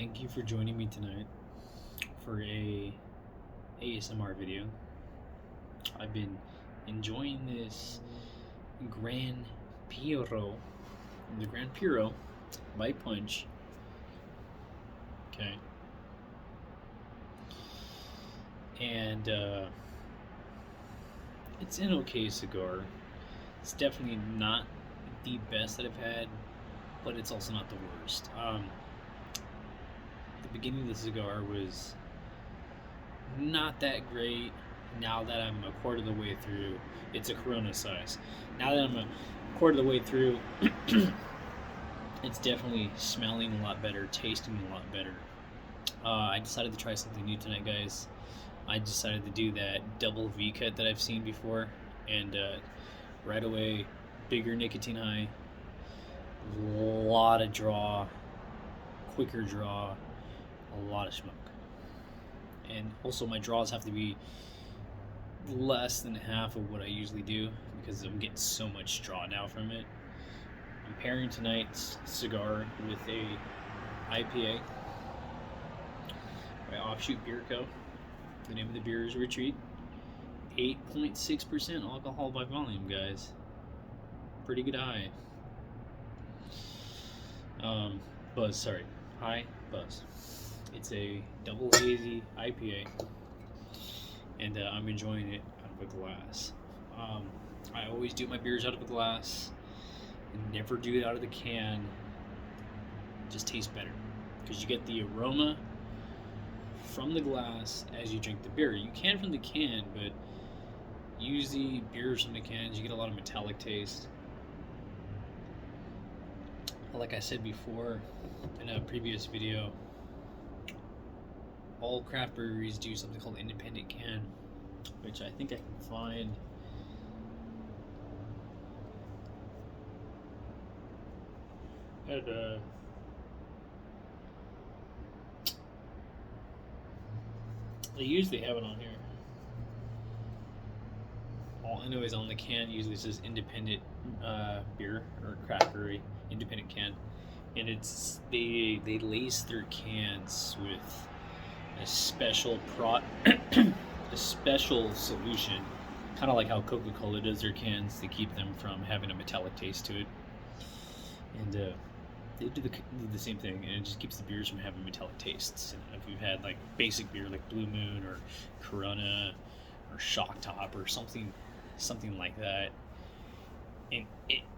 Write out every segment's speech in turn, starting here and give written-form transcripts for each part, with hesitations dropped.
Thank you for joining me tonight for a ASMR video. I've been enjoying this Gran Puro, the Gran Puro by Punch. Okay. And it's an okay cigar. It's definitely not the best that I've had, but it's also not the worst. The beginning of the cigar was not that great. Now that I'm a quarter of the way through, it's a Corona size. Now that I'm a quarter of the way through, it's definitely smelling a lot better, tasting a lot better. I decided to try something new tonight, guys. I decided to do that double V cut that I've seen before, and right away, bigger nicotine high, a lot of draw, quicker draw, a lot of smoke. And also my draws have to be less than half of what I usually do because I'm getting so much draw now from it. I'm pairing tonight's cigar with a IPA by Offshoot Beer Co. The name of the beer is Retreat. 8.6% alcohol by volume, guys. Pretty good high. High buzz. It's a double hazy IPA, and I'm enjoying it out of a glass. I always do my beers out of a glass, and never do it out of the can. It just tastes better because you get the aroma from the glass as you drink the beer. You can from the can, but usually beers from the cans you get a lot of metallic taste. Like I said before in a previous video, all craft breweries do something called independent can, which I think I can find. They usually have it on here. All I know is on the can usually it says independent beer or craft brewery independent can, and it's they lace their cans with a special a special solution, kind of like how Coca-Cola does their cans to keep them from having a metallic taste to it, and they do the same thing, and it just keeps the beers from having metallic tastes. And if you've had like basic beer like Blue Moon or Corona or Shock Top or something like that, in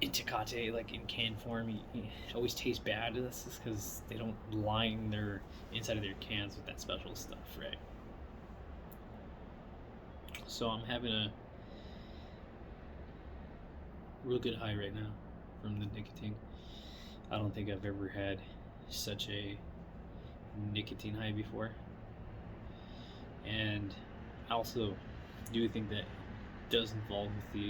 Tecate, like in can form, it always tastes bad. That's just because they don't line their inside of their cans with that special stuff, right? So I'm having a real good high right now from the nicotine. I don't think I've ever had such a nicotine high before, and I also do think that does involve with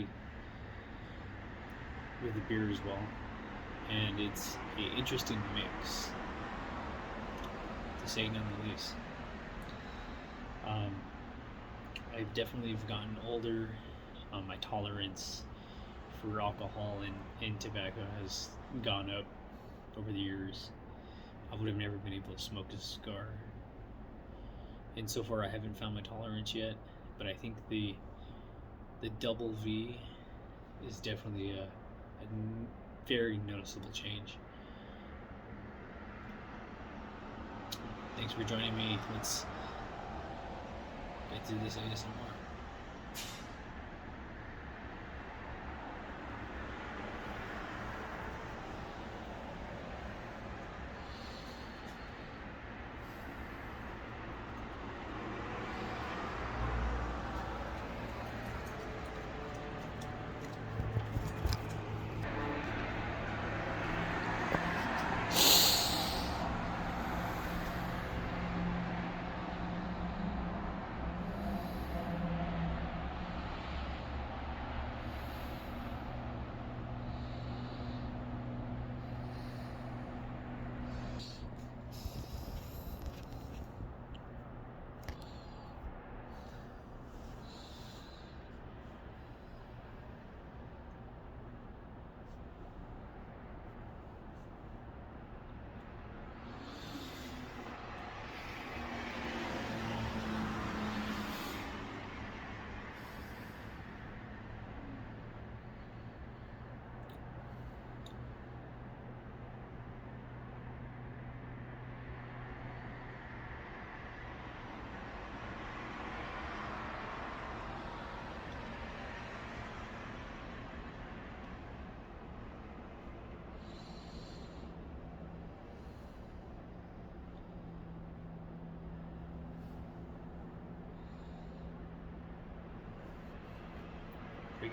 the beer as well, and it's an interesting mix, to say none the least. I've definitely gotten older. My tolerance for alcohol and tobacco has gone up over the years. I would have never been able to smoke a cigar, and so far I haven't found my tolerance yet, but I think the double V is definitely a very noticeable change. Thanks for joining me. Let's get through this ASMR.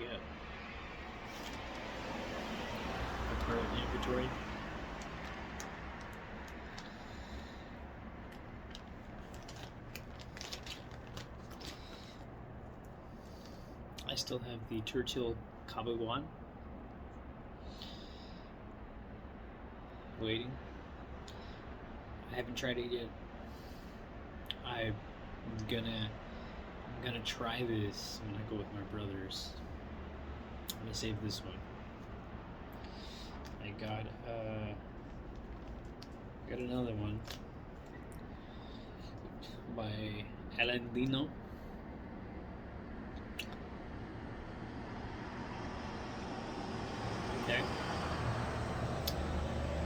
get? My current inventory. I still have the Churchill Kabaguan waiting. I haven't tried it yet. I'm gonna try this when I go with my brothers. I'm gonna save this one. I got another one by Alandino. Okay.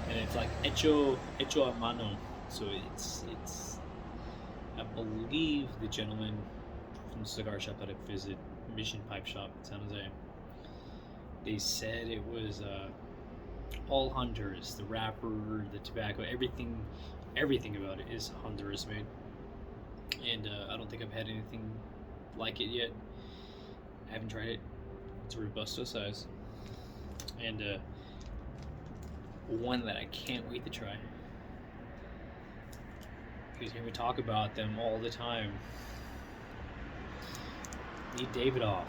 And it's like hecho a mano. So it's I believe the gentleman from the cigar shop that I visit, Mission Pipe Shop in San Jose, they said it was all Honduras. The wrapper, the tobacco, everything about it is Honduras made. And I don't think I've had anything like it yet. I haven't tried it. It's a Robusto size. And one that I can't wait to try. You hear me talk about them all the time. The Davidoff.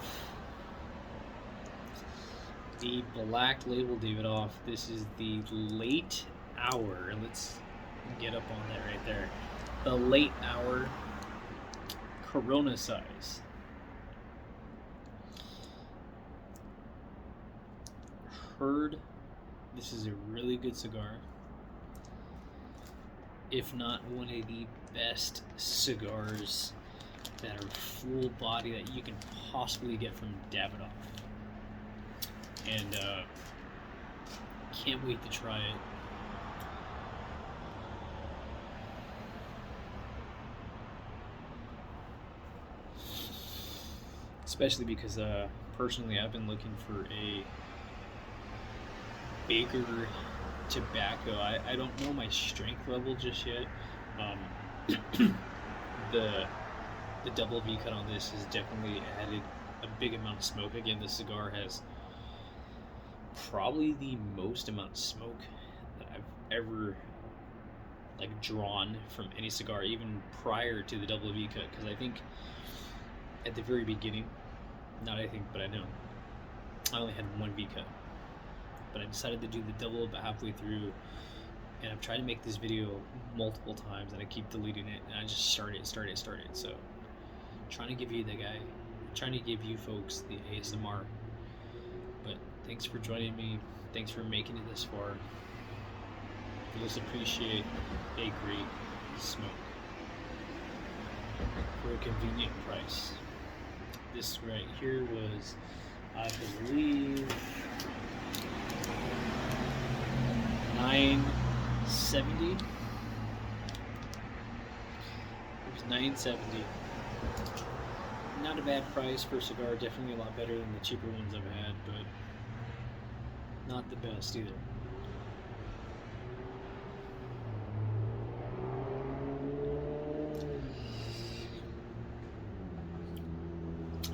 The Black Label Davidoff. This is the late hour. Let's get up on that right there. The late hour Corona size. Heard this is a really good cigar. If not one of the best cigars that are full body that you can possibly get from Davidoff. And can't wait to try it. Especially because personally I've been looking for a bigger tobacco. I don't know my strength level just yet. The double V cut on this has definitely added a big amount of smoke. Again, this cigar has probably the most amount of smoke that I've ever drawn from any cigar, even prior to the double V cut. Because I think at the very beginning, not I think, but I know, I only had one V cut. But I decided to do the double about halfway through, and I've tried to make this video multiple times and I keep deleting it, and I just started. So trying to give you trying to give you folks the ASMR. But thanks for joining me. Thanks for making it this far. I just appreciate a great smoke for a convenient price. This right here was, I believe, $9.70. It was $9.70. Not a bad price for a cigar. Definitely a lot better than the cheaper ones I've had, but not the best either.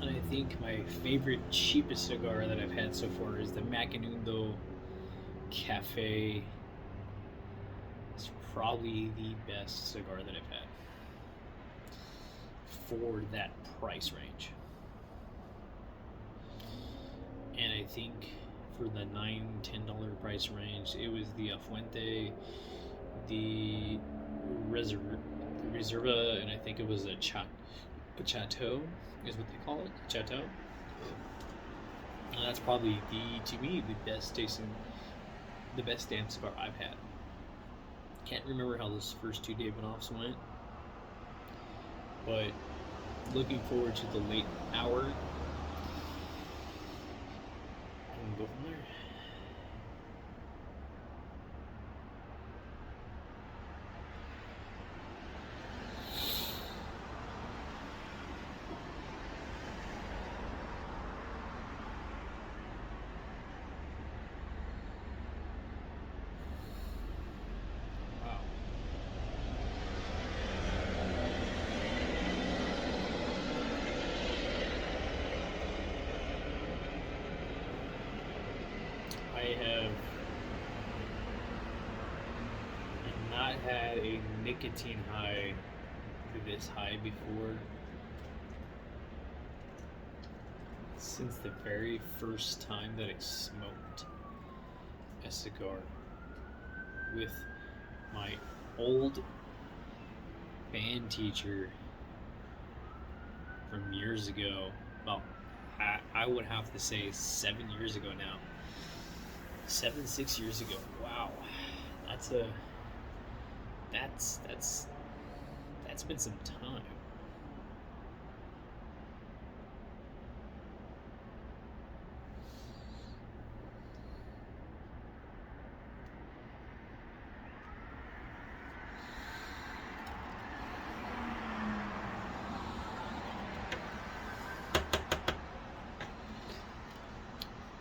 And I think my favorite cheapest cigar that I've had so far is the Macanudo Cafe. It's probably the best cigar that I've had for that price range. And I think for the $9-10 price range, it was the Fuente, the Reserva, and I think it was a Chateau is what they call it, Chateau. And that's probably to me the best damn cigar I've had. Can't remember how those first two Davidoffs went, but looking forward to the late hour. And go from there. not had a nicotine high this high before since the very first time that I smoked a cigar with my old band teacher from years ago. Well, I would have to say 7 years ago now. 6 years ago. Wow, that's been some time.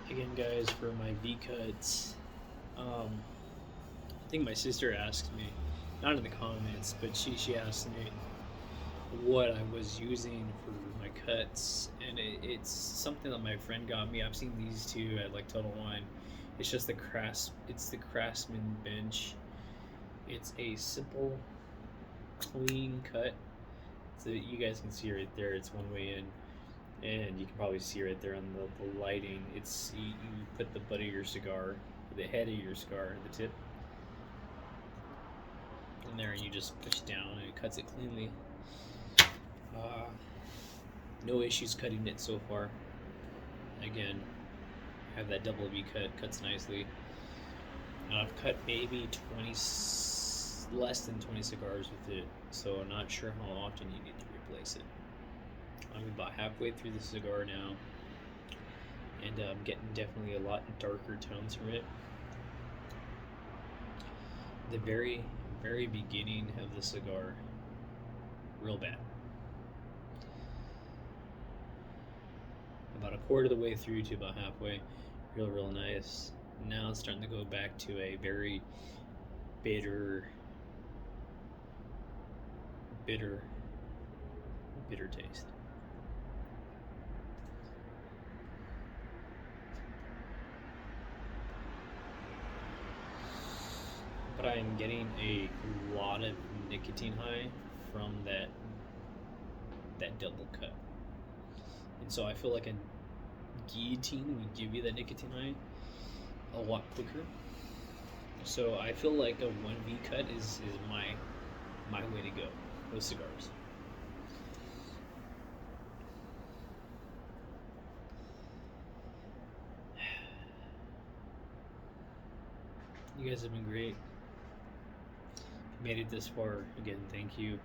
Again, guys, for my V cuts, I think my sister asked me, not in the comments, but she asked me what I was using for my cuts, and it's something that my friend got me. I've seen these two at like Total Wine. It's just the Craftsman bench. It's a simple, clean cut. So you guys can see right there. It's one way in. And you can probably see right there on the lighting, it's you put the butt of your cigar, the head of your cigar, the tip, in there, and you just push down and it cuts it cleanly. No issues cutting it so far. Again, I have that double V cut, cuts nicely. And I've cut maybe less than 20 cigars with it, so I'm not sure how often you need to replace it. I'm about halfway through the cigar now, and I'm getting definitely a lot darker tones from it. The very, very beginning of the cigar, real bad. About a quarter of the way through to about halfway, real nice. Now it's starting to go back to a very bitter taste. But I am getting a lot of nicotine high from that double cut, and so I feel like a guillotine would give you that nicotine high a lot quicker. So I feel like a 1V cut is my way to go with cigars. You guys have been great. If you made it this far, again, thank you.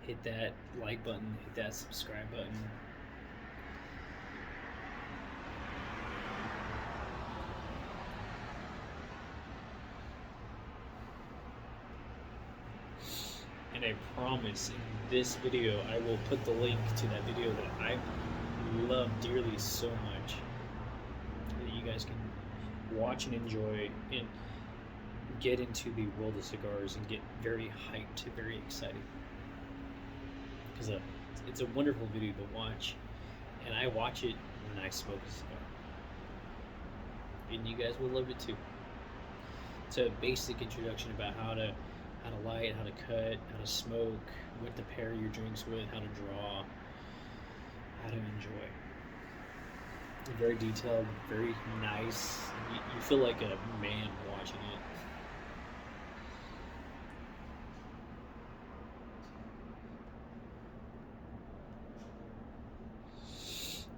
Hit that like button, hit that subscribe button. And I promise in this video, I will put the link to that video that I love dearly so much, that you guys can watch and enjoy and get into the world of cigars and get very hyped, very excited, because it's a wonderful video to watch, and I watch it when I smoke a cigar, and you guys will love it too. It's a basic introduction about how to light, how to cut, how to smoke, what to pair your drinks with, how to draw, how to enjoy. Very detailed, very nice. You feel like a man watching it.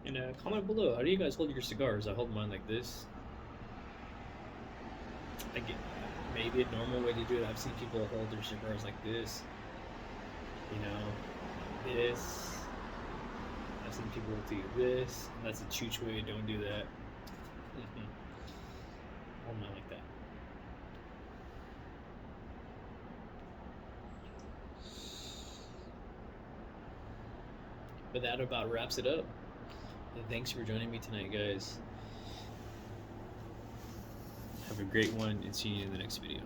And comment below, how do you guys hold your cigars? I hold mine like this. I get maybe a normal way to do it. I've seen people hold their cigars like this. You know, this. I've seen people do this. And that's a chooch way. Don't do that. Hold mine like that. But that about wraps it up. Thanks for joining me tonight, guys. Have a great one, and see you in the next video.